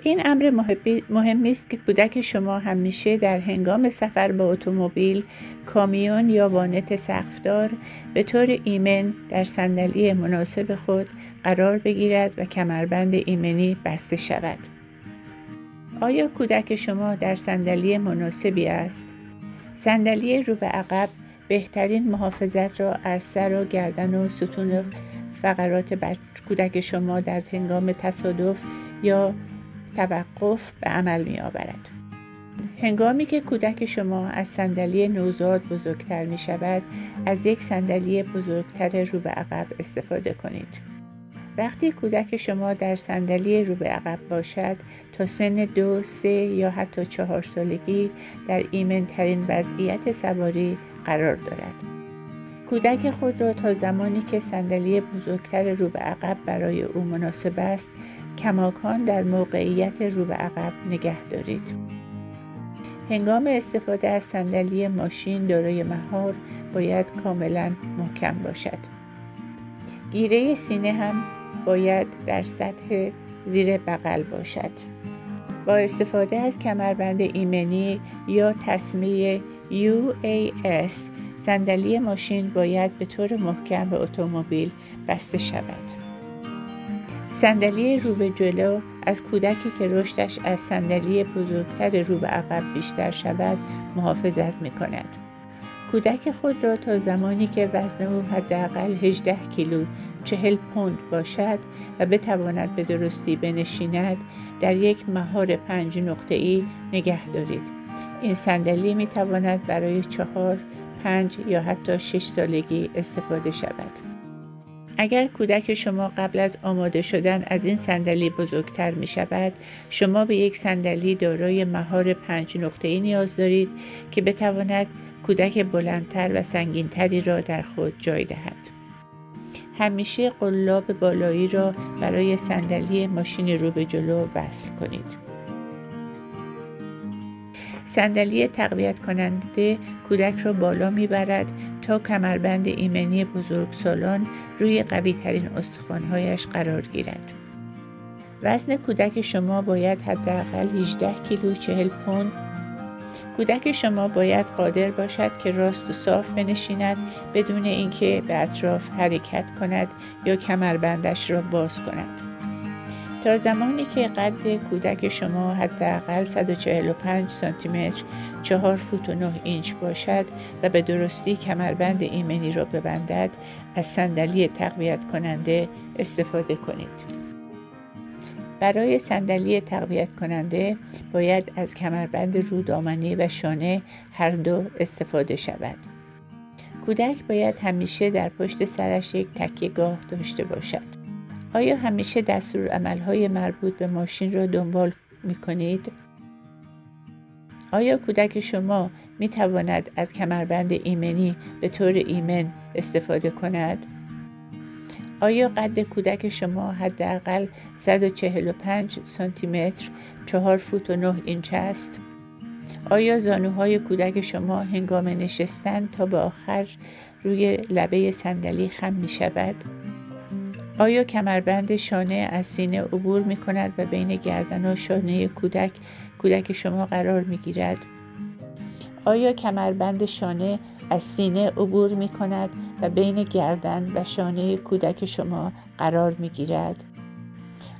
این امر مهمی است که کودک شما همیشه در هنگام سفر با اتومبیل، کامیون یا وانت سقف‌دار به طور ایمن در صندلی مناسب خود قرار بگیرد و کمربند ایمنی بسته شود. آیا کودک شما در صندلی مناسبی است؟ صندلی رو به عقب بهترین محافظت را از سر و گردن و ستون فقرات کودک شما در هنگام تصادف یا توقف به عمل می آورد. هنگامی که کودک شما از صندلی نوزاد بزرگتر می شود، از یک صندلی بزرگتر رو به عقب استفاده کنید. وقتی کودک شما در صندلی رو به عقب باشد، تا سن 2، 3 یا حتی 4 سالگی در ایمن‌ترین وضعیت سواری قرار دارد. کودک خود را تا زمانی که صندلی بزرگتر رو به عقب برای او مناسب است، کماکان در موقعیت رو به عقب نگه دارید. هنگام استفاده از صندلی ماشین دارای مهار باید کاملا محکم باشد. گیره سینه هم باید در سطح زیر بغل باشد. با استفاده از کمربند ایمنی یا تسمه UAS، صندلی ماشین باید به طور محکم به اتومبیل بسته شود. صندلی رو به جلو از کودکی که رشدش از صندلی بزرگتر رو به عقب بیشتر شود محافظت می کند. کودک خود را تا زمانی که وزن او حداقل 18 کیلو 40 پوند باشد و بتواند به درستی بنشیند در یک مهار 5 نقطه‌ای نگه دارید. این صندلی می تواند برای 4، 5 یا حتی 6 سالگی استفاده شود. اگر کودک شما قبل از آماده شدن از این صندلی بزرگتر می شود، شما به یک صندلی دارای مهار 5 نقطه‌ای نیاز دارید که بتواند کودک بلندتر و سنگینتری را در خود جای دهد. همیشه قلاب بالایی را برای صندلی ماشین رو به جلو وصل کنید. صندلی تقویت کننده کودک را بالا میبرد تا کمربند ایمنی بزرگسالان روی قوی ترین استخوان‌هایش قرار گیرد. وزن کودک شما باید حداقل 18 کیلو 40 پوند. کودک شما باید قادر باشد که راست و صاف بنشیند بدون اینکه به اطراف حرکت کند یا کمربندش را باز کند. تا زمانی که قد کودک شما حداقل 145 سانتی متر 4 فوت و 9 اینچ باشد و به درستی کمربند ایمنی را ببندد، از صندلی تقویت کننده استفاده کنید. برای صندلی تقویت کننده باید از کمربند رودامنی و شانه هر دو استفاده شود. کودک باید همیشه در پشت سرش یک تکیه‌گاه داشته باشد. آیا همیشه دستورالعمل‌های مربوط به ماشین را دنبال می‌کنید؟ آیا کودک شما می‌تواند از کمربند ایمنی به طور ایمن استفاده کند؟ آیا قد کودک شما حداقل 145 سانتی متر 4 فوت و 9 اینچ است؟ آیا زانوهای کودک شما هنگام نشستن تا به آخر روی لبه صندلی خم می شود؟ آیا کمربند شانه از سینه عبور می کند و بین گردن و شانه کودک شما قرار می گیرد؟ آیا کمربند شانه از سینه عبور می کند و بین گردن و شانه کودک شما قرار می گیرد؟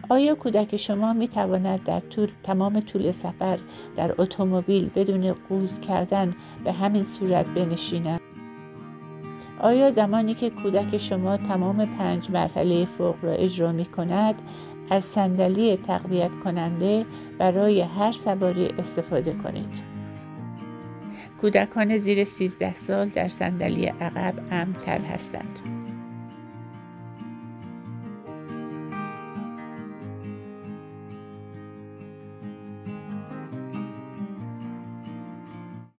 آیا کودک شما می تواند در تمام طول سفر در اتومبیل بدون قوز کردن به همین صورت بنشیند؟ آیا زمانی که کودک شما تمام 5 مرحله فوق را اجرا می کند، از صندلی تقویت کننده برای هر سواری استفاده کنید؟ کودکان زیر 13 سال در صندلی عقب امن‌تر هستند.